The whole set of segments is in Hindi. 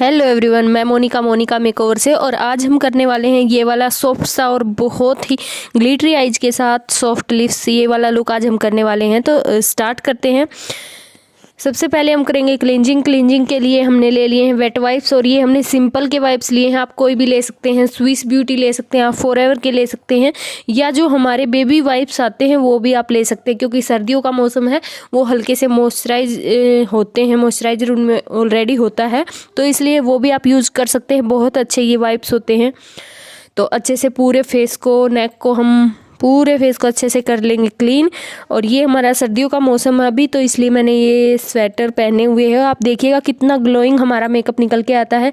हेलो एवरीवन, मैं मोनिका मेकओवर से। और आज हम करने वाले हैं ये वाला सॉफ्ट सा और बहुत ही ग्लिटरी आइज के साथ सॉफ्ट लिप्स। ये वाला लुक आज हम करने वाले हैं, तो स्टार्ट करते हैं। सबसे पहले हम करेंगे क्लिंजिंग के लिए हमने ले लिए हैं वेट वाइप्स, और ये हमने सिंपल के वाइप्स लिए हैं। आप कोई भी ले सकते हैं, स्विस ब्यूटी ले सकते हैं, आप फॉरएवर के ले सकते हैं, या जो हमारे बेबी वाइप्स आते हैं वो भी आप ले सकते हैं, क्योंकि सर्दियों का मौसम है, वो हल्के से मॉइस्चराइज होते हैं, मॉइस्चराइजर उनमें ऑलरेडी होता है, तो इसलिए वो भी आप यूज़ कर सकते हैं। बहुत अच्छे ये वाइप्स होते हैं। तो अच्छे से पूरे फेस को, नेक को, हम पूरे फेस को अच्छे से कर लेंगे क्लीन। और ये हमारा सर्दियों का मौसम है अभी, तो इसलिए मैंने ये स्वेटर पहने हुए है। आप देखिएगा कितना ग्लोइंग हमारा मेकअप निकल के आता है।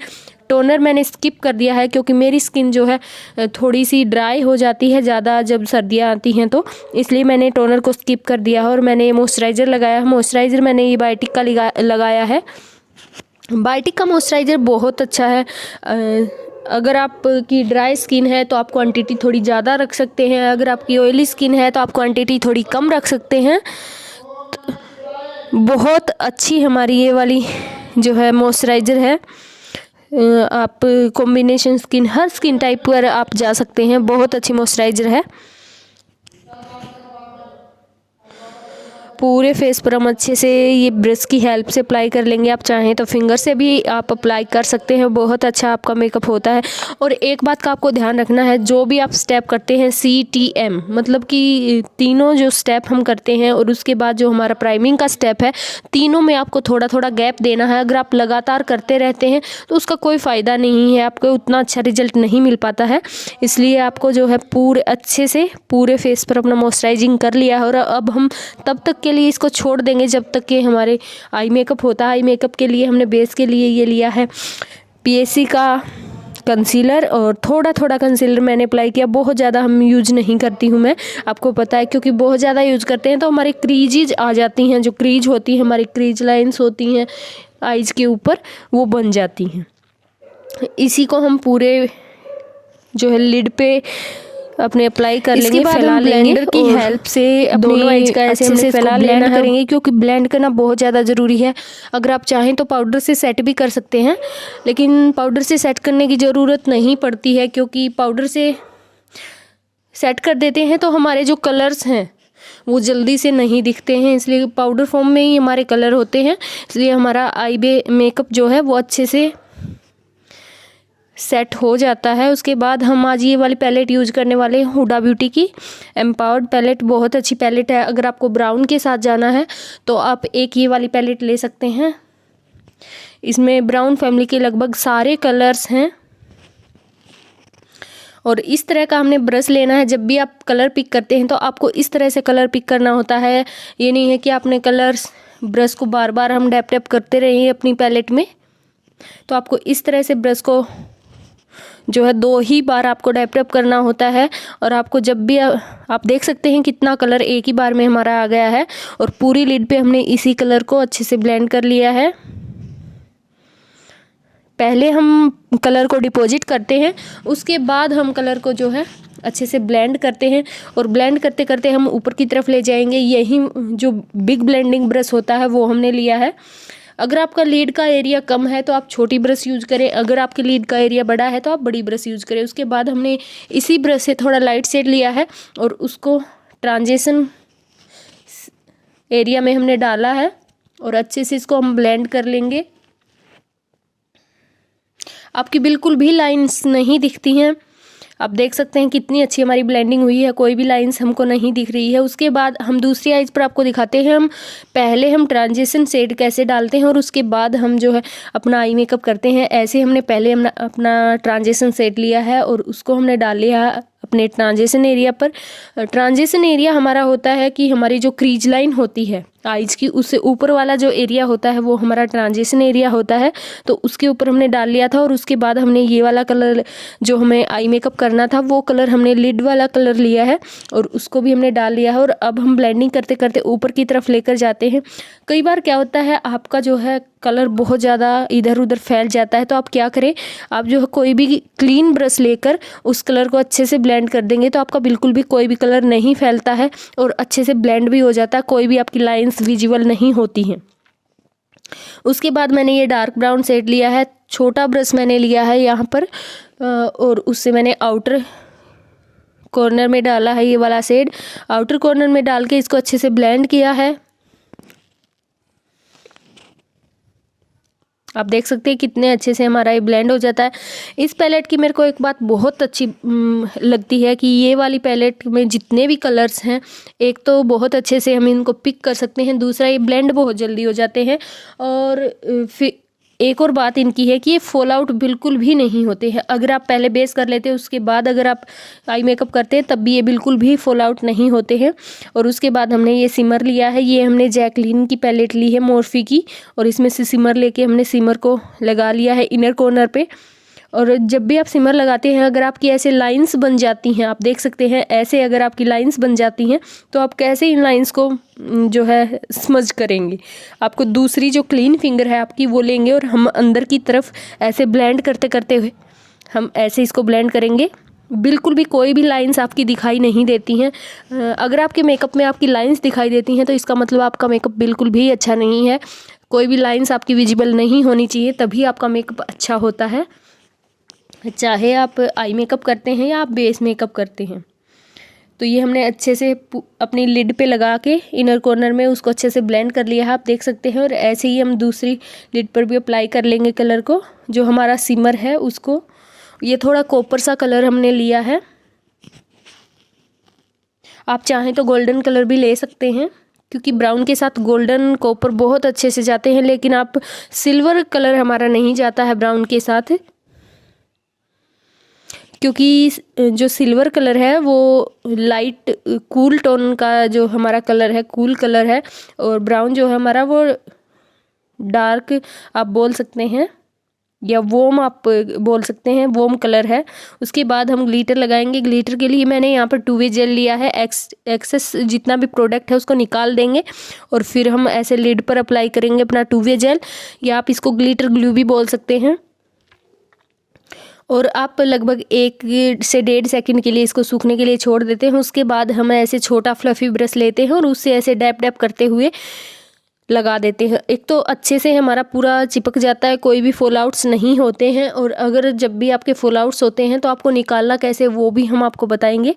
टोनर मैंने स्किप कर दिया है, क्योंकि मेरी स्किन जो है थोड़ी सी ड्राई हो जाती है ज़्यादा जब सर्दियाँ आती हैं, तो इसलिए मैंने टोनर को स्किप कर दिया है। और मैंने ये मॉइस्चराइज़र लगाया है। मॉइस्चराइज़र मैंने ये बायोटिक का लगाया है। बायोटिक का मॉइस्चराइज़र बहुत अच्छा है। अगर आपकी ड्राई स्किन है तो आप क्वांटिटी थोड़ी ज़्यादा रख सकते हैं, अगर आपकी ऑयली स्किन है तो आप क्वांटिटी थोड़ी कम रख सकते हैं। बहुत अच्छी हमारी ये वाली जो है मॉइस्चराइज़र है। आप कॉम्बिनेशन स्किन, हर स्किन टाइप पर आप जा सकते हैं। बहुत अच्छी मॉइस्चराइज़र है। पूरे फेस पर हम अच्छे से ये ब्रश की हेल्प से अप्लाई कर लेंगे। आप चाहें तो फिंगर से भी आप अप्लाई कर सकते हैं। बहुत अच्छा आपका मेकअप होता है। और एक बात का आपको ध्यान रखना है, जो भी आप स्टेप करते हैं CTM, मतलब कि तीनों जो स्टेप हम करते हैं और उसके बाद जो हमारा प्राइमिंग का स्टेप है, तीनों में आपको थोड़ा थोड़ा गैप देना है। अगर आप लगातार करते रहते हैं तो उसका कोई फ़ायदा नहीं है, आपको उतना अच्छा रिजल्ट नहीं मिल पाता है। इसलिए आपको जो है पूरे अच्छे से पूरे फेस पर अपना मॉइस्चराइजिंग कर लिया है। और अब हम तब तक के लिए इसको छोड़ देंगे जब तक कि हमारे आई मेकअप होता है। आई मेकअप के लिए हमने बेस के लिए ये लिया है PSC का कंसीलर, और थोड़ा थोड़ा कंसीलर मैंने अप्लाई किया। बहुत ज़्यादा हम यूज नहीं करती हूँ मैं, आपको पता है, क्योंकि बहुत ज़्यादा यूज करते हैं तो हमारी क्रीजेज आ जाती हैं। जो क्रीज होती है, हमारी क्रीज लाइंस होती हैं आईज के ऊपर, वो बन जाती हैं। इसी को हम पूरे जो है लिड पे अपने अप्लाई कर लेंगे। फैला ब्लेंडर की हेल्प से दोनों आइज का ऐसे हमने फैला लेना करेंगे, क्योंकि ब्लेंड करना बहुत ज़्यादा ज़रूरी है। अगर आप चाहें तो पाउडर से सेट भी कर सकते हैं, लेकिन पाउडर से सेट करने की ज़रूरत नहीं पड़ती है, क्योंकि पाउडर से सेट कर देते हैं तो हमारे जो कलर्स हैं वो जल्दी से नहीं दिखते हैं। इसलिए पाउडर फॉर्म में ही हमारे कलर होते हैं, इसलिए हमारा आई मेकअप जो है वो अच्छे से सेट हो जाता है। उसके बाद हम आज ये वाली पैलेट यूज करने वाले हैं, हुडा ब्यूटी की एम्पावर्ड पैलेट। बहुत अच्छी पैलेट है। अगर आपको ब्राउन के साथ जाना है तो आप एक ये वाली पैलेट ले सकते हैं। इसमें ब्राउन फैमिली के लगभग सारे कलर्स हैं। और इस तरह का हमने ब्रश लेना है। जब भी आप कलर पिक करते हैं तो आपको इस तरह से कलर पिक करना होता है। ये नहीं है कि आपने कलर्स ब्रश को बार बार हम डैप डैप करते रहें अपनी पैलेट में। तो आपको इस तरह से ब्रश को जो है 2 ही बार आपको डैप डैप करना होता है। और आपको जब भी आप देख सकते हैं कितना कलर एक ही बार में हमारा आ गया है। और पूरी लिड पे हमने इसी कलर को अच्छे से ब्लेंड कर लिया है। पहले हम कलर को डिपॉजिट करते हैं, उसके बाद हम कलर को जो है अच्छे से ब्लेंड करते हैं। और ब्लेंड करते करते हम ऊपर की तरफ ले जाएंगे। यही जो बिग ब्लेंडिंग ब्रश होता है वो हमने लिया है। अगर आपका लीड का एरिया कम है तो आप छोटी ब्रश यूज़ करें, अगर आपके लीड का एरिया बड़ा है तो आप बड़ी ब्रश यूज़ करें। उसके बाद हमने इसी ब्रश से थोड़ा लाइट शेड लिया है और उसको ट्रांजिशन एरिया में हमने डाला है, और अच्छे से इसको हम ब्लेंड कर लेंगे। आपकी बिल्कुल भी लाइंस नहीं दिखती हैं। आप देख सकते हैं कितनी अच्छी हमारी ब्लेंडिंग हुई है, कोई भी लाइंस हमको नहीं दिख रही है। उसके बाद हम दूसरी आइज पर आपको दिखाते हैं। हम पहले ट्रांजिशन शेड कैसे डालते हैं और उसके बाद हम जो है अपना आई मेकअप करते हैं। ऐसे हमने पहले अपना ट्रांजिशन शेड लिया है और उसको हमने डाल लिया अपने ट्रांजिशन एरिया पर। ट्रांजिशन एरिया हमारा होता है कि हमारी जो क्रीज लाइन होती है आइज की, उससे ऊपर वाला जो एरिया होता है वो हमारा ट्रांजिशन एरिया होता है। तो उसके ऊपर हमने डाल लिया था। और उसके बाद हमने ये वाला कलर जो हमें आई मेकअप करना था वो कलर हमने लिड वाला कलर लिया है और उसको भी हमने डाल लिया है। और अब हम ब्लेंडिंग करते करते ऊपर की तरफ लेकर जाते हैं। कई बार क्या होता है, आपका जो है कलर बहुत ज़्यादा इधर उधर फैल जाता है, तो आप क्या करें, आप जो है कोई भी क्लीन ब्रश लेकर उस कलर को अच्छे से ब्लेंड कर देंगे तो आपका बिल्कुल भी कोई भी कलर नहीं फैलता है और अच्छे से ब्लेंड भी हो जाता है। कोई भी आपकी लाइंस विजिबल नहीं होती हैं। उसके बाद मैंने ये डार्क ब्राउन शेड लिया है, छोटा ब्रश मैंने लिया है यहाँ पर और उससे मैंने आउटर कॉर्नर में डाला है ये वाला शेड। आउटर कॉर्नर में डाल के इसको अच्छे से ब्लेंड किया है। आप देख सकते हैं कितने अच्छे से हमारा ये ब्लेंड हो जाता है। इस पैलेट की मेरे को एक बात बहुत अच्छी लगती है कि ये वाली पैलेट में जितने भी कलर्स हैं, एक तो बहुत अच्छे से हम इनको पिक कर सकते हैं, दूसरा ये ब्लेंड बहुत जल्दी हो जाते हैं और फिर एक और बात इनकी है कि ये फॉल आउट बिल्कुल भी नहीं होते हैं। अगर आप पहले बेस कर लेते हैं उसके बाद अगर आप आई मेकअप करते हैं तब भी ये बिल्कुल भी फॉल आउट नहीं होते हैं। और उसके बाद हमने ये सिमर लिया है, ये हमने जैकलीन की पैलेट ली है मोर्फी की और इसमें से सिमर लेके हमने सिमर को लगा लिया है इनर कॉर्नर पे। और जब भी आप सिमर लगाते हैं अगर आपकी ऐसे लाइंस बन जाती हैं, आप देख सकते हैं ऐसे अगर आपकी लाइंस बन जाती हैं तो आप कैसे इन लाइंस को जो है स्मज करेंगे। आपको दूसरी जो क्लीन फिंगर है आपकी वो लेंगे और हम अंदर की तरफ ऐसे ब्लेंड करते करते हुए हम ऐसे इसको ब्लेंड करेंगे। बिल्कुल भी कोई भी लाइंस आपकी दिखाई नहीं देती हैं। अगर आपके मेकअप में आपकी लाइंस दिखाई देती हैं तो इसका मतलब आपका मेकअप बिल्कुल भी अच्छा नहीं है। कोई भी लाइंस आपकी विजिबल नहीं होनी चाहिए, तभी आपका मेकअप अच्छा होता है, चाहे आप आई मेकअप करते हैं या आप बेस मेकअप करते हैं। तो ये हमने अच्छे से अपनी लिड पे लगा के इनर कॉर्नर में उसको अच्छे से ब्लेंड कर लिया है, आप देख सकते हैं। और ऐसे ही हम दूसरी लिड पर भी अप्लाई कर लेंगे कलर को, जो हमारा सिमर है उसको। ये थोड़ा कॉपर सा कलर हमने लिया है, आप चाहें तो गोल्डन कलर भी ले सकते हैं क्योंकि ब्राउन के साथ गोल्डन कॉपर बहुत अच्छे से जाते हैं, लेकिन आप सिल्वर कलर हमारा नहीं जाता है ब्राउन के साथ, क्योंकि जो सिल्वर कलर है वो लाइट कूल टोन का जो हमारा कलर है, कूल कलर है, और ब्राउन जो है हमारा वो डार्क आप बोल सकते हैं या वोम आप बोल सकते हैं, वोम कलर है। उसके बाद हम ग्लिटर लगाएंगे। ग्लिटर के लिए मैंने यहाँ पर 2वे जेल लिया है। एक्सेस जितना भी प्रोडक्ट है उसको निकाल देंगे और फिर हम ऐसे लिड पर अप्लाई करेंगे अपना 2वे जेल, या आप इसको ग्लिटर ग्लू भी बोल सकते हैं। और आप लगभग 1 से 1.5 सेकंड के लिए इसको सूखने के लिए छोड़ देते हैं। उसके बाद हम ऐसे छोटा फ्लफी ब्रश लेते हैं और उससे ऐसे डैप डैप करते हुए लगा देते हैं। एक तो अच्छे से हमारा पूरा चिपक जाता है, कोई भी फॉल आउट्स नहीं होते हैं। और अगर जब भी आपके फॉल आउट्स होते हैं तो आपको निकालना कैसे वो भी हम आपको बताएंगे।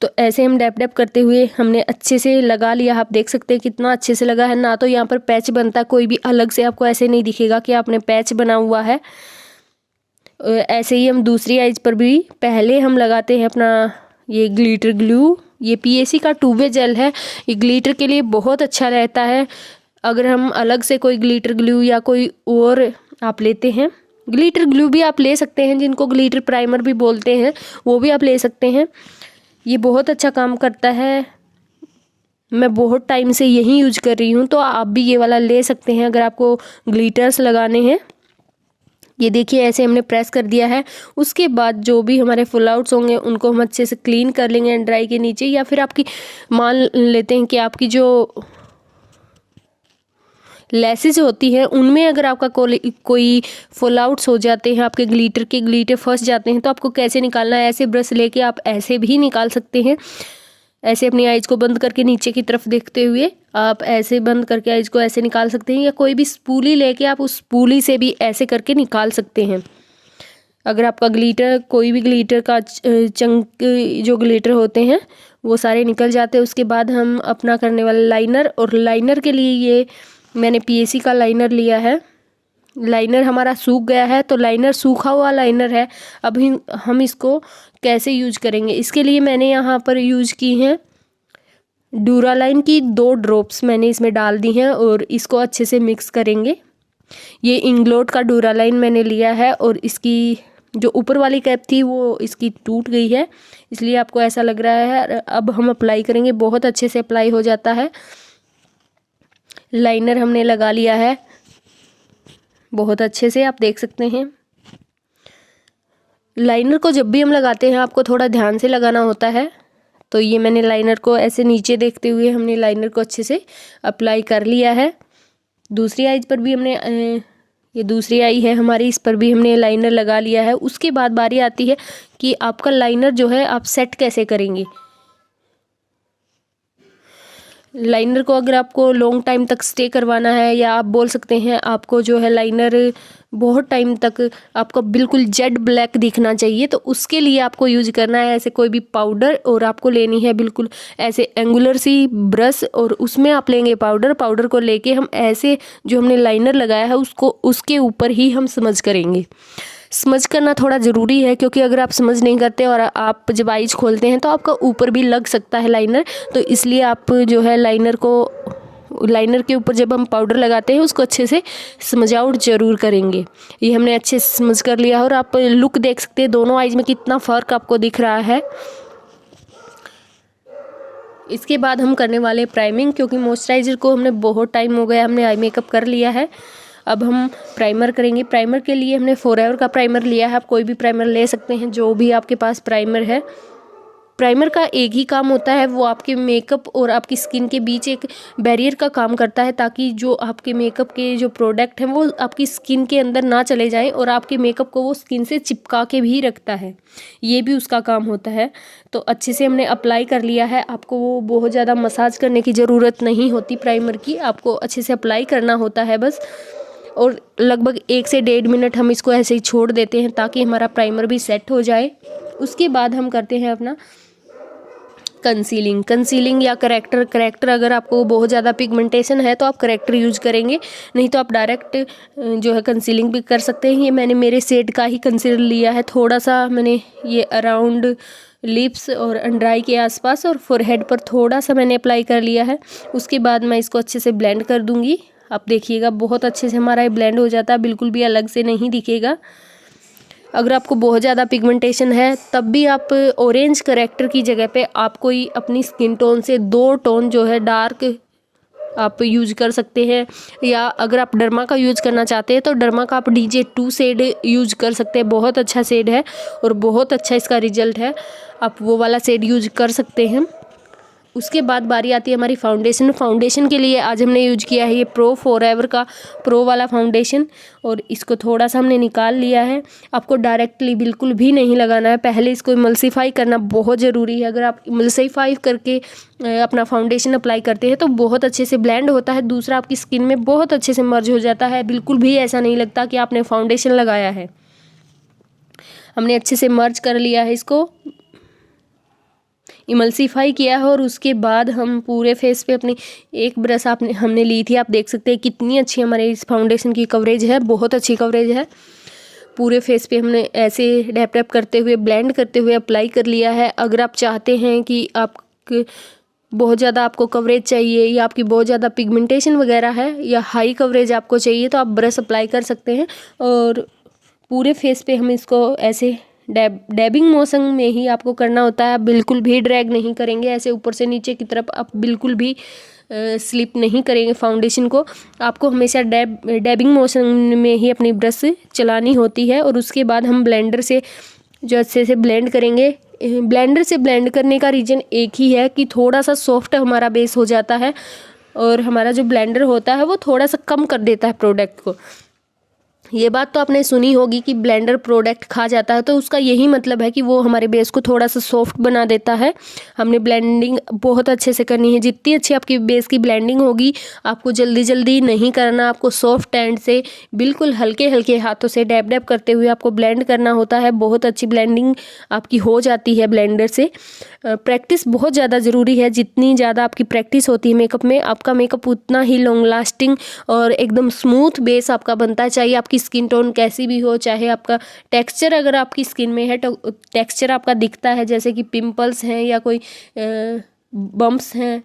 तो ऐसे हम डैप डैप करते हुए हमने अच्छे से लगा लिया। आप देख सकते हैं कितना अच्छे से लगा है ना, तो यहाँ पर पैच बनता कोई भी अलग से आपको ऐसे नहीं दिखेगा कि आपने पैच बना हुआ है। ऐसे ही हम दूसरी आइज पर भी पहले हम लगाते हैं अपना ये ग्लिटर ग्लू। ये PAC का 2वे जेल है, ये ग्लिटर के लिए बहुत अच्छा रहता है। अगर हम अलग से कोई ग्लिटर ग्लू या कोई और आप लेते हैं, ग्लिटर ग्लू भी आप ले सकते हैं, जिनको ग्लिटर प्राइमर भी बोलते हैं वो भी आप ले सकते हैं। ये बहुत अच्छा काम करता है, मैं बहुत टाइम से यही यूज कर रही हूँ, तो आप भी ये वाला ले सकते हैं अगर आपको ग्लिटर्स लगाने हैं। ये देखिए ऐसे हमने प्रेस कर दिया है। उसके बाद जो भी हमारे फुल आउट्स होंगे उनको हम अच्छे से क्लीन कर लेंगे एंड ड्राई के नीचे, या फिर आपकी मान लेते हैं कि आपकी जो लेसेस होती हैं उनमें अगर आपका कोई फॉल आउट्स हो जाते हैं, आपके ग्लिटर फंस जाते हैं, तो आपको कैसे निकालना है। ऐसे ब्रश लेके आप ऐसे भी निकाल सकते हैं। ऐसे अपनी आइज को बंद करके नीचे की तरफ देखते हुए आप ऐसे बंद करके आइज को ऐसे निकाल सकते हैं, या कोई भी स्पूली लेके आप उस स्पूली से भी ऐसे करके निकाल सकते हैं। अगर आपका ग्लिटर कोई भी ग्लिटर का चंक जो ग्लिटर होते हैं वो सारे निकल जाते हैं। उसके बाद हम अपना करने वाला लाइनर, और लाइनर के लिए ये मैंने PAC का लाइनर लिया है। लाइनर हमारा सूख गया है, तो लाइनर सूखा हुआ लाइनर है। अभी हम इसको कैसे यूज करेंगे, इसके लिए मैंने यहाँ पर यूज की हैं डूरालाइन की 2 ड्रॉप्स मैंने इसमें डाल दी हैं और इसको अच्छे से मिक्स करेंगे। ये इंग्लोट का डूरालाइन मैंने लिया है और इसकी जो ऊपर वाली कैप थी वो इसकी टूट गई है, इसलिए आपको ऐसा लग रहा है। अब हम अप्लाई करेंगे, बहुत अच्छे से अप्लाई हो जाता है। लाइनर हमने लगा लिया है बहुत अच्छे से, आप देख सकते हैं। लाइनर को जब भी हम लगाते हैं आपको थोड़ा ध्यान से लगाना होता है। तो ये मैंने लाइनर को ऐसे नीचे देखते हुए हमने लाइनर को अच्छे से अप्लाई कर लिया है। दूसरी आईज पर भी हमने ये दूसरी आई है हमारी, इस पर भी हमने लाइनर लगा लिया है। उसके बाद बारी आती है कि आपका लाइनर जो है आप सेट कैसे करेंगे। लाइनर को अगर आपको लॉन्ग टाइम तक स्टे करवाना है, या आप बोल सकते हैं आपको जो है लाइनर बहुत टाइम तक आपको बिल्कुल जेड ब्लैक दिखना चाहिए, तो उसके लिए आपको यूज करना है ऐसे कोई भी पाउडर, और आपको लेनी है बिल्कुल ऐसे एंगुलर सी ब्रश, और उसमें आप लेंगे पाउडर को लेके हम ऐसे जो हमने लाइनर लगाया है उसको उसके ऊपर ही हम स्मज करेंगे। स्मज करना थोड़ा ज़रूरी है, क्योंकि अगर आप स्मज नहीं करते और आप जब आइज खोलते हैं तो आपका ऊपर भी लग सकता है लाइनर, तो इसलिए आप जो है लाइनर के ऊपर जब हम पाउडर लगाते हैं उसको अच्छे से स्मज आउट ज़रूर करेंगे। ये हमने अच्छे से स्मज कर लिया है, और आप लुक देख सकते हैं दोनों आइज में कितना फ़र्क आपको दिख रहा है। इसके बाद हम करने वाले प्राइमिंग, क्योंकि मॉइस्चराइज़र को हमने बहुत टाइम हो गया हमने आई मेकअप कर लिया है। अब हम प्राइमर करेंगे। प्राइमर के लिए हमने फॉरएवर का प्राइमर लिया है, आप कोई भी प्राइमर ले सकते हैं जो भी आपके पास प्राइमर है। प्राइमर का एक ही काम होता है, वो आपके मेकअप और आपकी स्किन के बीच एक बैरियर का काम करता है, ताकि जो आपके मेकअप के जो प्रोडक्ट हैं वो आपकी स्किन के अंदर ना चले जाएं, और आपके मेकअप को वो स्किन से चिपका के भी रखता है, ये भी उसका काम होता है। तो अच्छे से हमने अप्लाई कर लिया है। आपको वो बहुत ज़्यादा मसाज करने की ज़रूरत नहीं होती प्राइमर की, आपको अच्छे से अप्लाई करना होता है बस। और लगभग 1 से 1.5 मिनट हम इसको ऐसे ही छोड़ देते हैं ताकि हमारा प्राइमर भी सेट हो जाए। उसके बाद हम करते हैं अपना कंसीलिंग या करेक्टर अगर आपको बहुत ज़्यादा पिगमेंटेशन है तो आप करेक्टर यूज करेंगे, नहीं तो आप डायरेक्ट जो है कंसीलिंग भी कर सकते हैं। ये मैंने मेरे शेड का ही कंसीलर लिया है, थोड़ा सा मैंने ये अराउंड लिप्स और अंडर आई के आसपास और फोरहेड पर थोड़ा सा मैंने अप्लाई कर लिया है। उसके बाद मैं इसको अच्छे से ब्लेंड कर दूंगी। आप देखिएगा बहुत अच्छे से हमारा ये ब्लेंड हो जाता है, बिल्कुल भी अलग से नहीं दिखेगा। अगर आपको बहुत ज़्यादा पिगमेंटेशन है तब भी आप ऑरेंज करेक्टर की जगह पे आप कोई अपनी स्किन टोन से 2 टोन जो है डार्क आप यूज कर सकते हैं, या अगर आप डर्मा का यूज करना चाहते हैं तो डर्मा का आप DJ2 शेड यूज कर सकते हैं। बहुत अच्छा शेड है और बहुत अच्छा इसका रिजल्ट है, आप वो वाला शेड यूज कर सकते हैं। उसके बाद बारी आती है हमारी फाउंडेशन के लिए आज हमने यूज किया है ये फॉरएवर का प्रो वाला फाउंडेशन, और इसको थोड़ा सा हमने निकाल लिया है। आपको डायरेक्टली बिल्कुल भी नहीं लगाना है, पहले इसको इमल्सीफाई करना बहुत ज़रूरी है। अगर आप इमल्सीफाई करके अपना फाउंडेशन अप्लाई करते हैं तो बहुत अच्छे से ब्लेंड होता है, दूसरा आपकी स्किन में बहुत अच्छे से मर्ज हो जाता है, बिल्कुल भी ऐसा नहीं लगता कि आपने फाउंडेशन लगाया है। हमने अच्छे से मर्ज कर लिया है, इसको इमल्सीफाई किया है, और उसके बाद हम पूरे फेस पे अपनी एक ब्रश हमने ली थी। आप देख सकते हैं कितनी अच्छी हमारे इस फाउंडेशन की कवरेज है, बहुत अच्छी कवरेज है। पूरे फेस पे हमने ऐसे डैप डैप करते हुए ब्लेंड करते हुए अप्लाई कर लिया है। अगर आप चाहते हैं कि आप बहुत ज़्यादा आपको कवरेज चाहिए, या आपकी बहुत ज़्यादा पिगमेंटेशन वगैरह है, या हाई कवरेज आपको चाहिए, तो आप ब्रश अप्लाई कर सकते हैं। और पूरे फेस पे हम इसको ऐसे डैबिंग मोशन में ही आपको करना होता है, बिल्कुल भी ड्रैग नहीं करेंगे, ऐसे ऊपर से नीचे की तरफ आप बिल्कुल भी स्लिप नहीं करेंगे फाउंडेशन को। आपको हमेशा डैबिंग मोशन में ही अपनी ब्रश चलानी होती है। और उसके बाद हम ब्लेंडर से जो अच्छे से ब्लेंड करेंगे। ब्लेंडर से ब्लेंड करने का रीज़न एक ही है कि थोड़ा सा सॉफ्ट हमारा बेस हो जाता है, और हमारा जो ब्लेंडर होता है वो थोड़ा सा कम कर देता है प्रोडक्ट को। ये बात तो आपने सुनी होगी कि ब्लेंडर प्रोडक्ट खा जाता है, तो उसका यही मतलब है कि वो हमारे बेस को थोड़ा सा सॉफ्ट बना देता है। हमने ब्लेंडिंग बहुत अच्छे से करनी है, जितनी अच्छी आपकी बेस की ब्लेंडिंग होगी, आपको जल्दी जल्दी नहीं करना, आपको सॉफ्ट हैंड से बिल्कुल हल्के हल्के हाथों से डैब डैब करते हुए आपको ब्लेंड करना होता है। बहुत अच्छी ब्लेंडिंग आपकी हो जाती है ब्लेंडर से। प्रैक्टिस बहुत ज़्यादा ज़रूरी है, जितनी ज़्यादा आपकी प्रैक्टिस होती है मेकअप में, आपका मेकअप उतना ही लॉन्ग लास्टिंग और एकदम स्मूथ बेस आपका बनता है। चाहिए आपकी स्किन टोन कैसी भी हो, चाहे आपका टेक्सचर अगर आपकी स्किन में है तो टेक्सचर आपका दिखता है, जैसे कि पिंपल्स हैं या कोई बम्प्स हैं,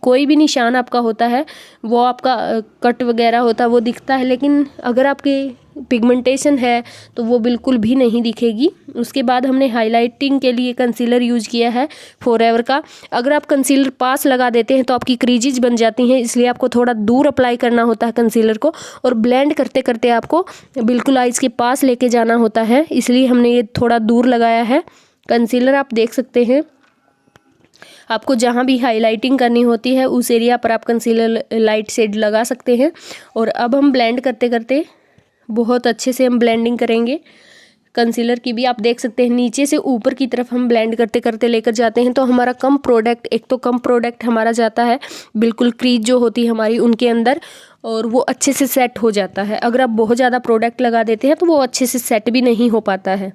कोई भी निशान आपका होता है, वो आपका कट वगैरह होता है वो दिखता है, लेकिन अगर आपकी पिगमेंटेशन है तो वो बिल्कुल भी नहीं दिखेगी। उसके बाद हमने हाइलाइटिंग के लिए कंसीलर यूज किया है फॉरएवर का। अगर आप कंसीलर पास लगा देते हैं तो आपकी क्रीजेज बन जाती हैं, इसलिए आपको थोड़ा दूर अप्लाई करना होता है कंसीलर को, और ब्लेंड करते करते आपको बिल्कुल आइज़ के पास लेके जाना होता है, इसलिए हमने ये थोड़ा दूर लगाया है कंसीलर। आप देख सकते हैं, आपको जहाँ भी हाइलाइटिंग करनी होती है उस एरिया पर आप कंसीलर लाइट शेड लगा सकते हैं। और अब हम ब्लेंड करते करते बहुत अच्छे से हम ब्लेंडिंग करेंगे। कंसीलर की भी आप देख सकते हैं नीचे से ऊपर की तरफ हम ब्लेंड करते करते लेकर जाते हैं तो हमारा कम प्रोडक्ट, एक तो कम प्रोडक्ट हमारा जाता है बिल्कुल क्रीज जो होती है हमारी उनके अंदर, और वो अच्छे से सेट हो जाता है। अगर आप बहुत ज़्यादा प्रोडक्ट लगा देते हैं तो वो अच्छे से सेट भी नहीं हो पाता है।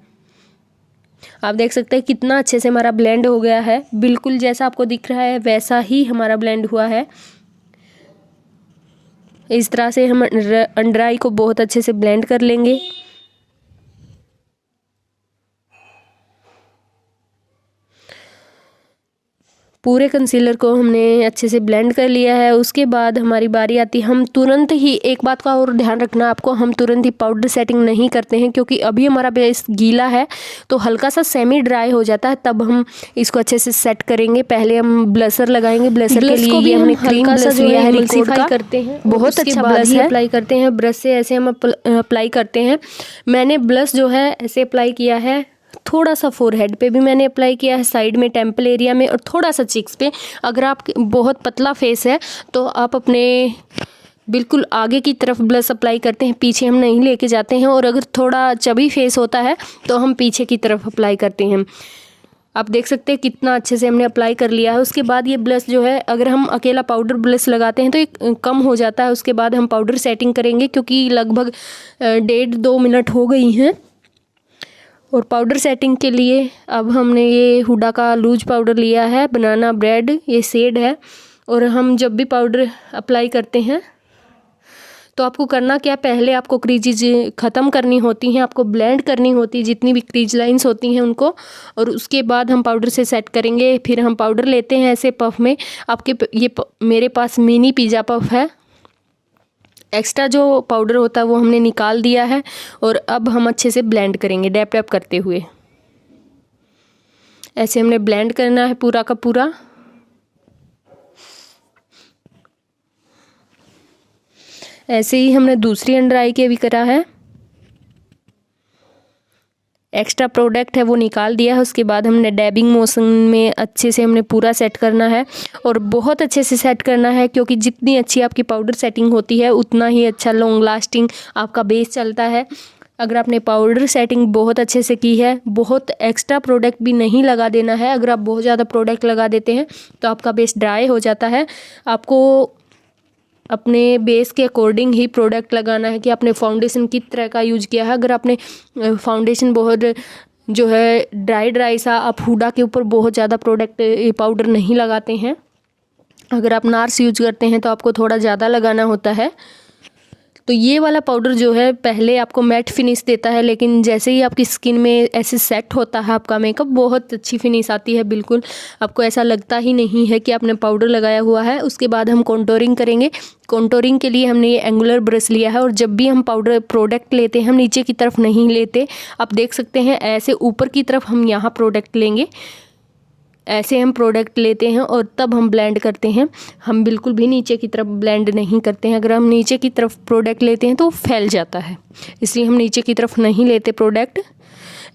आप देख सकते हैं कितना अच्छे से हमारा ब्लेंड हो गया है, बिल्कुल जैसा आपको दिख रहा है वैसा ही हमारा ब्लेंड हुआ है। इस तरह से हम अंडर आई को बहुत अच्छे से ब्लेंड कर लेंगे। पूरे कंसीलर को हमने अच्छे से ब्लेंड कर लिया है। उसके बाद हमारी बारी आती है, हम तुरंत ही, एक बात का और ध्यान रखना आपको, हम तुरंत ही पाउडर सेटिंग नहीं करते हैं क्योंकि अभी हमारा बेस गीला है तो हल्का सा सेमी ड्राई हो जाता है, तब हम इसको अच्छे से सेट करेंगे। पहले हम ब्लशर लगाएंगे। ब्लशर के लिए ये हमने क्रीम ब्लश लिया है रिकोड का, करते हैं बहुत अच्छा ब्लश है। अप्लाई करते हैं ब्रश से, ऐसे हम अप्लाई करते हैं। मैंने ब्लश जो है ऐसे अप्लाई किया है, थोड़ा सा फोरहेड पे भी मैंने अप्लाई किया है, साइड में टेम्पल एरिया में, और थोड़ा सा चिक्स पे। अगर आप बहुत पतला फेस है तो आप अपने बिल्कुल आगे की तरफ ब्लश अप्लाई करते हैं, पीछे हम नहीं लेके जाते हैं। और अगर थोड़ा चबी फेस होता है तो हम पीछे की तरफ अप्लाई करते हैं। आप देख सकते हैं कितना अच्छे से हमने अप्लाई कर लिया है। उसके बाद ये ब्लश जो है, अगर हम अकेला पाउडर ब्लश लगाते हैं तो एक कम हो जाता है। उसके बाद हम पाउडर सेटिंग करेंगे क्योंकि लगभग 1.5-2 मिनट हो गई हैं। और पाउडर सेटिंग के लिए अब हमने ये हुडा का लूज पाउडर लिया है, बनाना ब्रेड, ये शेड है। और हम जब भी पाउडर अप्लाई करते हैं तो आपको करना क्या, पहले आपको क्रीजेज ख़त्म करनी होती हैं, आपको ब्लेंड करनी होती है जितनी भी क्रीज लाइंस होती हैं उनको, और उसके बाद हम पाउडर से सेट करेंगे। फिर हम पाउडर लेते हैं ऐसे पफ में। आपके ये मेरे पास मिनी पिज़्ज़ा पफ है, एक्स्ट्रा जो पाउडर होता है वो हमने निकाल दिया है। और अब हम अच्छे से ब्लेंड करेंगे डैप डैप करते हुए। ऐसे हमने ब्लेंड करना है पूरा का पूरा। ऐसे ही हमने दूसरी अंडर आई के भी करा है। एक्स्ट्रा प्रोडक्ट है वो निकाल दिया है। उसके बाद हमने डैबिंग मोशन में अच्छे से हमने पूरा सेट करना है, और बहुत अच्छे से सेट करना है क्योंकि जितनी अच्छी आपकी पाउडर सेटिंग होती है उतना ही अच्छा लॉन्ग लास्टिंग आपका बेस चलता है। अगर आपने पाउडर सेटिंग बहुत अच्छे से की है, बहुत एक्स्ट्रा प्रोडक्ट भी नहीं लगा देना है। अगर आप बहुत ज़्यादा प्रोडक्ट लगा देते हैं तो आपका बेस ड्राई हो जाता है। आपको अपने बेस के अकॉर्डिंग ही प्रोडक्ट लगाना है कि आपने फाउंडेशन किस तरह का यूज किया है। अगर आपने फाउंडेशन बहुत जो है ड्राई सा, आप हुडा के ऊपर बहुत ज़्यादा प्रोडक्ट पाउडर नहीं लगाते हैं। अगर आप नार्स यूज करते हैं तो आपको थोड़ा ज़्यादा लगाना होता है। तो ये वाला पाउडर जो है पहले आपको मैट फिनिश देता है, लेकिन जैसे ही आपकी स्किन में ऐसे सेट होता है आपका मेकअप, बहुत अच्छी फिनिश आती है। बिल्कुल आपको ऐसा लगता ही नहीं है कि आपने पाउडर लगाया हुआ है। उसके बाद हम कॉन्टोरिंग करेंगे। कॉन्टोरिंग के लिए हमने ये एंगुलर ब्रश लिया है, और जब भी हम पाउडर प्रोडक्ट लेते हैं हम नीचे की तरफ नहीं लेते। आप देख सकते हैं ऐसे ऊपर की तरफ हम यहाँ प्रोडक्ट लेंगे, ऐसे हम प्रोडक्ट लेते हैं और तब हम ब्लेंड करते हैं। हम बिल्कुल भी नीचे की तरफ ब्लेंड नहीं करते हैं। अगर हम नीचे की तरफ प्रोडक्ट लेते हैं तो वो फैल जाता है, इसलिए हम नीचे की तरफ नहीं लेते प्रोडक्ट।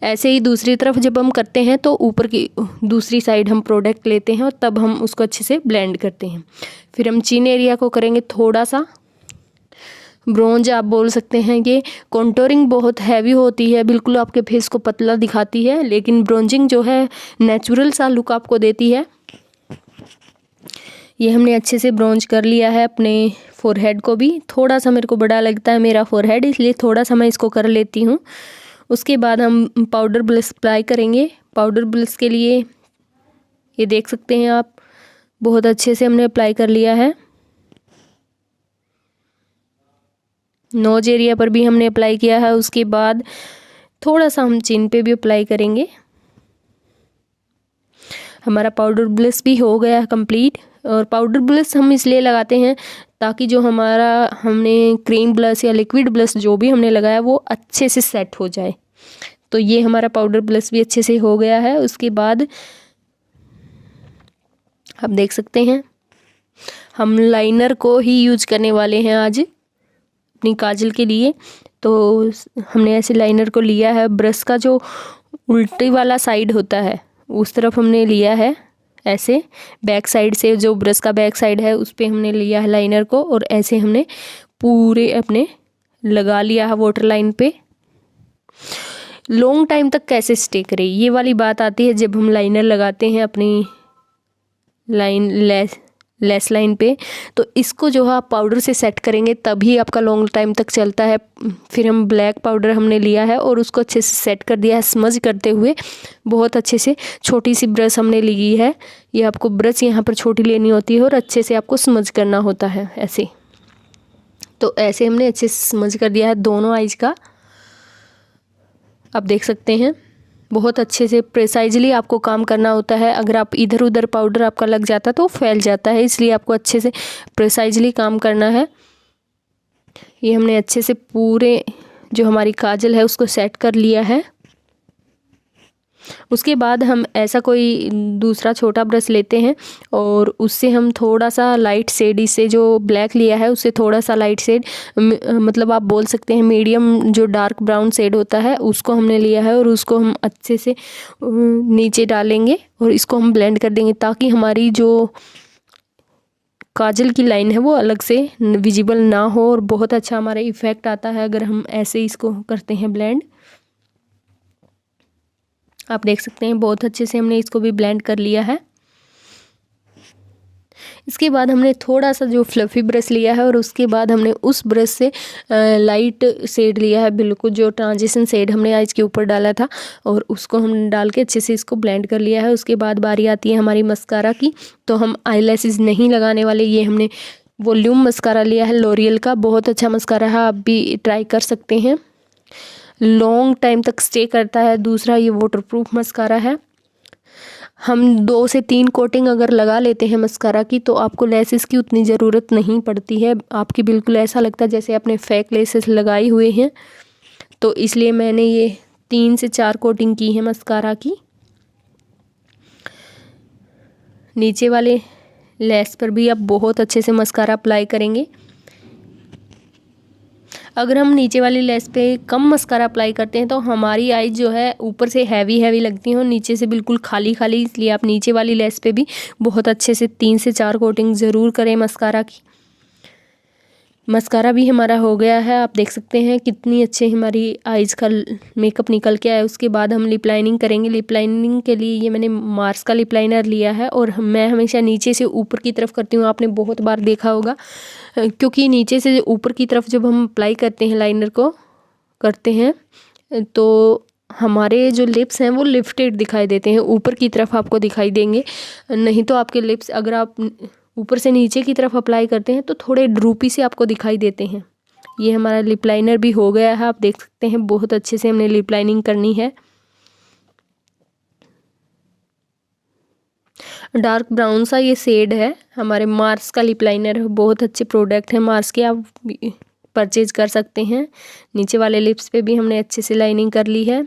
ऐसे ही दूसरी तरफ जब हम करते हैं तो ऊपर की दूसरी साइड हम प्रोडक्ट लेते हैं और तब हम उसको अच्छे से ब्लेंड करते हैं। फिर हम चिन एरिया को करेंगे थोड़ा सा ब्रोंज, आप बोल सकते हैं। ये कॉन्टोरिंग बहुत हैवी होती है, बिल्कुल आपके फेस को पतला दिखाती है, लेकिन ब्रोंजिंग जो है नेचुरल सा लुक आपको देती है। ये हमने अच्छे से ब्रोंज कर लिया है अपने फोरहेड को भी। थोड़ा सा मेरे को बड़ा लगता है मेरा फोरहेड, इसलिए थोड़ा सा मैं इसको कर लेती हूँ। उसके बाद हम पाउडर ब्लश अप्लाई करेंगे। पाउडर ब्लश के लिए ये देख सकते हैं आप, बहुत अच्छे से हमने अप्लाई कर लिया है। नोज एरिया पर भी हमने अप्लाई किया है। उसके बाद थोड़ा सा हम चिन पे भी अप्लाई करेंगे। हमारा पाउडर ब्लश भी हो गया है कंप्लीट। और पाउडर ब्लश हम इसलिए लगाते हैं ताकि जो हमने क्रीम ब्लश या लिक्विड ब्लश जो भी हमने लगाया वो अच्छे से सेट हो जाए। तो ये हमारा पाउडर ब्लश भी अच्छे से हो गया है। उसके बाद आप देख सकते हैं हम लाइनर को ही यूज करने वाले हैं आज अपनी काजल के लिए। तो हमने ऐसे लाइनर को लिया है, ब्रश का जो उल्टी वाला साइड होता है उस तरफ हमने लिया है, ऐसे बैक साइड से जो ब्रश का बैक साइड है उस पे हमने लिया है लाइनर को, और ऐसे हमने पूरे अपने लगा लिया है वाटर लाइन पे। लॉन्ग टाइम तक कैसे स्टे करे, ये वाली बात आती है जब हम लाइनर लगाते हैं अपनी लेस लाइन पे। तो इसको जो है आप पाउडर से सेट करेंगे तभी आपका लॉन्ग टाइम तक चलता है। फिर हम ब्लैक पाउडर हमने लिया है और उसको अच्छे से सेट कर दिया है स्मज करते हुए बहुत अच्छे से। छोटी सी ब्रश हमने ली है, ये आपको ब्रश यहाँ पर छोटी लेनी होती है और अच्छे से आपको स्मज करना होता है ऐसे। तो ऐसे हमने अच्छे से स्मज कर दिया है दोनों आइज का, आप देख सकते हैं। बहुत अच्छे से प्रिसाइजली आपको काम करना होता है। अगर आप इधर उधर पाउडर आपका लग जाता है तो फैल जाता है, इसलिए आपको अच्छे से प्रिसाइजली काम करना है। ये हमने अच्छे से पूरे जो हमारी काजल है उसको सेट कर लिया है। उसके बाद हम ऐसा कोई दूसरा छोटा ब्रश लेते हैं और उससे हम थोड़ा सा लाइट शेड, इससे जो ब्लैक लिया है उससे थोड़ा सा लाइट शेड, मतलब आप बोल सकते हैं मीडियम जो डार्क ब्राउन शेड होता है उसको हमने लिया है और उसको हम अच्छे से नीचे डालेंगे और इसको हम ब्लेंड कर देंगे ताकि हमारी जो काजल की लाइन है वो अलग से विजिबल ना हो और बहुत अच्छा हमारा इफ़ेक्ट आता है अगर हम ऐसे इसको करते हैं ब्लेंड। आप देख सकते हैं बहुत अच्छे से हमने इसको भी ब्लेंड कर लिया है। इसके बाद हमने थोड़ा सा जो फ्लफ़ी ब्रश लिया है और उसके बाद हमने उस ब्रश से लाइट शेड लिया है, बिल्कुल जो ट्रांजिशन शेड हमने आइज के ऊपर डाला था और उसको हम डाल के अच्छे से इसको ब्लेंड कर लिया है। उसके बाद बारी आती है हमारी मस्कारा की। तो हम आईलैशेस नहीं लगाने वाले, ये हमने वॉल्यूम मस्कारा लिया है लॉरियल का, बहुत अच्छा मस्कारा है, आप भी ट्राई कर सकते हैं, लॉन्ग टाइम तक स्टे करता है। दूसरा ये वाटरप्रूफ मस्कारा है। हम 2 से 3 कोटिंग अगर लगा लेते हैं मस्कारा की तो आपको लेसेस की उतनी ज़रूरत नहीं पड़ती है, आपकी बिल्कुल ऐसा लगता है जैसे आपने फेक लेसेस लगाई हुए हैं। तो इसलिए मैंने ये 3 से 4 कोटिंग की है मस्कारा की। नीचे वाले लेस पर भी आप बहुत अच्छे से मस्कारा अप्लाई करेंगे। अगर हम नीचे वाली लेस पे कम मस्कारा अप्लाई करते हैं तो हमारी आईज जो है ऊपर से हैवी लगती हैं और नीचे से बिल्कुल खाली खाली, इसलिए आप नीचे वाली लेस पे भी बहुत अच्छे से 3 से 4 कोटिंग ज़रूर करें मस्कारा की। मस्कारा भी हमारा हो गया है, आप देख सकते हैं कितनी अच्छी हमारी आइज़ का मेकअप निकल के आया। उसके बाद हम लिप लाइनिंग करेंगे। लिप लाइनिंग के लिए ये मैंने मार्स का लिप लाइनर लिया है और मैं हमेशा नीचे से ऊपर की तरफ करती हूँ, आपने बहुत बार देखा होगा, क्योंकि नीचे से ऊपर की तरफ जब हम अप्लाई करते हैं लाइनर को करते हैं तो हमारे जो लिप्स हैं वो लिफ्टेड दिखाई देते हैं, ऊपर की तरफ आपको दिखाई देंगे। नहीं तो आपके लिप्स अगर आप ऊपर से नीचे की तरफ अप्लाई करते हैं तो थोड़े ड्रूपी से आपको दिखाई देते हैं। ये हमारा लिप लाइनर भी हो गया है, आप देख सकते हैं बहुत अच्छे से हमने लिप लाइनिंग करनी है। डार्क ब्राउन सा ये शेड है, हमारे मार्स का लिप लाइनर है, बहुत अच्छे प्रोडक्ट है मार्स के, आप परचेज कर सकते हैं। नीचे वाले लिप्स पे भी हमने अच्छे से लाइनिंग कर ली है।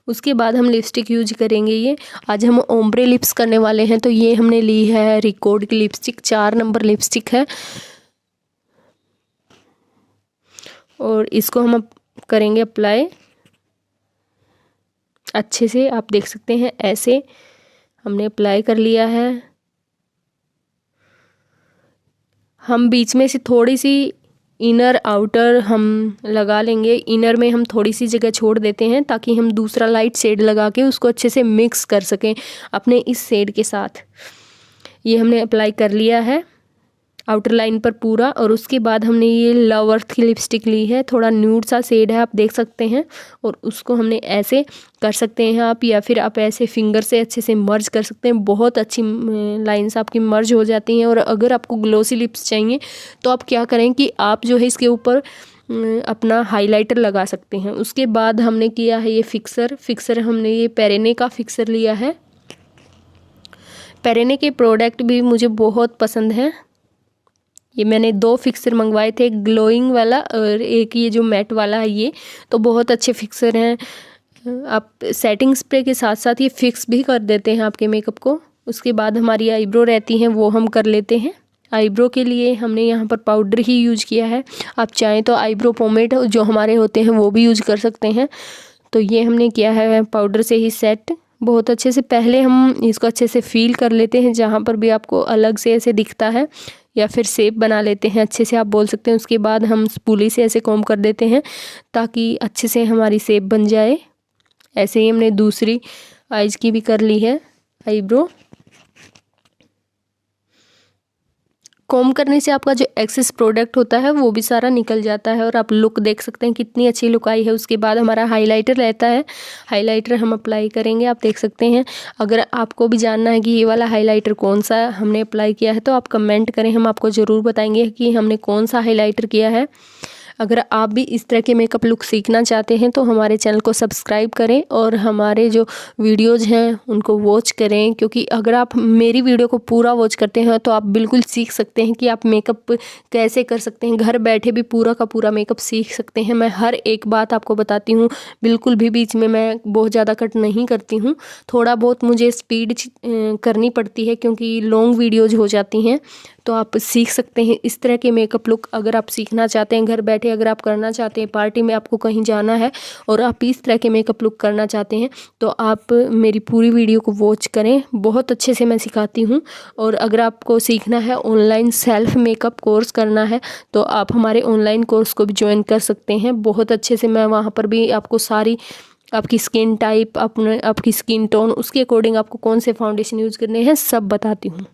उसके बाद हम लिपस्टिक यूज करेंगे। ये आज हम ओम्ब्रे लिप्स करने वाले हैं तो ये हमने ली है रिकॉर्ड की लिपस्टिक, 4 नंबर लिपस्टिक है और इसको हम करेंगे अप्लाई अच्छे से। आप देख सकते हैं ऐसे हमने अप्लाई कर लिया है। हम बीच में से थोड़ी सी इनर आउटर हम लगा लेंगे, इनर में हम थोड़ी सी जगह छोड़ देते हैं ताकि हम दूसरा लाइट शेड लगा के उसको अच्छे से मिक्स कर सकें अपने इस शेड के साथ। ये हमने अप्लाई कर लिया है आउटर लाइन पर पूरा और उसके बाद हमने ये लव अर्थ की लिपस्टिक ली है, थोड़ा न्यूड सा शेड है, आप देख सकते हैं, और उसको हमने ऐसे कर सकते हैं आप, या फिर आप ऐसे फिंगर से अच्छे से मर्ज कर सकते हैं, बहुत अच्छी लाइंस आपकी मर्ज हो जाती हैं। और अगर आपको ग्लोसी लिप्स चाहिए तो आप क्या करें कि आप जो है इसके ऊपर अपना हाइलाइटर लगा सकते हैं। उसके बाद हमने किया है ये फिक्सर हमने ये पेरेने का फिक्सर लिया है। पेरेने के प्रोडक्ट भी मुझे बहुत पसंद हैं। ये मैंने 2 फिक्सर मंगवाए थे, एक ग्लोइंग वाला और एक ये जो मैट वाला है, ये तो बहुत अच्छे फिक्सर हैं। आप सेटिंग स्प्रे के साथ साथ ये फिक्स भी कर देते हैं आपके मेकअप को। उसके बाद हमारी आईब्रो रहती हैं वो हम कर लेते हैं। आईब्रो के लिए हमने यहाँ पर पाउडर ही यूज़ किया है, आप चाहें तो आईब्रो पोमेड जो हमारे होते हैं वो भी यूज़ कर सकते हैं। तो ये हमने किया है पाउडर से ही सेट बहुत अच्छे से। पहले हम इसको अच्छे से फील कर लेते हैं जहाँ पर भी आपको अलग से ऐसे दिखता है, या फिर शेप बना लेते हैं अच्छे से, आप बोल सकते हैं। उसके बाद हम स्पूली से ऐसे कॉम्ब कर देते हैं ताकि अच्छे से हमारी शेप बन जाए। ऐसे ही हमने दूसरी आईज की भी कर ली है आईब्रो। कॉम्ब करने से आपका जो एक्सेस प्रोडक्ट होता है वो भी सारा निकल जाता है और आप लुक देख सकते हैं कितनी अच्छी लुक आई है। उसके बाद हमारा हाइलाइटर रहता है, हाइलाइटर हम अप्लाई करेंगे। आप देख सकते हैं, अगर आपको भी जानना है कि ये वाला हाइलाइटर कौन सा हमने अप्लाई किया है तो आप कमेंट करें, हम आपको ज़रूर बताएंगे कि हमने कौन सा हाइलाइटर किया है। अगर आप भी इस तरह के मेकअप लुक सीखना चाहते हैं तो हमारे चैनल को सब्सक्राइब करें और हमारे जो वीडियोज़ हैं उनको वॉच करें, क्योंकि अगर आप मेरी वीडियो को पूरा वॉच करते हैं तो आप बिल्कुल सीख सकते हैं कि आप मेकअप कैसे कर सकते हैं। घर बैठे भी पूरा का पूरा मेकअप सीख सकते हैं। मैं हर एक बात आपको बताती हूँ, बिल्कुल भी बीच में मैं बहुत ज़्यादा कट नहीं करती हूँ। थोड़ा बहुत मुझे स्पीड करनी पड़ती है क्योंकि लॉन्ग वीडियोज़ हो जाती हैं। तो आप सीख सकते हैं इस तरह के मेकअप लुक। अगर आप सीखना चाहते हैं घर बैठे, अगर आप करना चाहते हैं, पार्टी में आपको कहीं जाना है और आप इस तरह के मेकअप लुक करना चाहते हैं तो आप मेरी पूरी वीडियो को वॉच करें, बहुत अच्छे से मैं सिखाती हूँ। और अगर आपको सीखना है, ऑनलाइन सेल्फ मेकअप कोर्स करना है तो आप हमारे ऑनलाइन कोर्स को भी ज्वाइन कर सकते हैं। बहुत अच्छे से मैं वहाँ पर भी आपको सारी आपकी स्किन टाइप, आपकी स्किन टोन, उसके अकॉर्डिंग आपको कौन से फाउंडेशन यूज़ करने हैं सब बताती हूँ।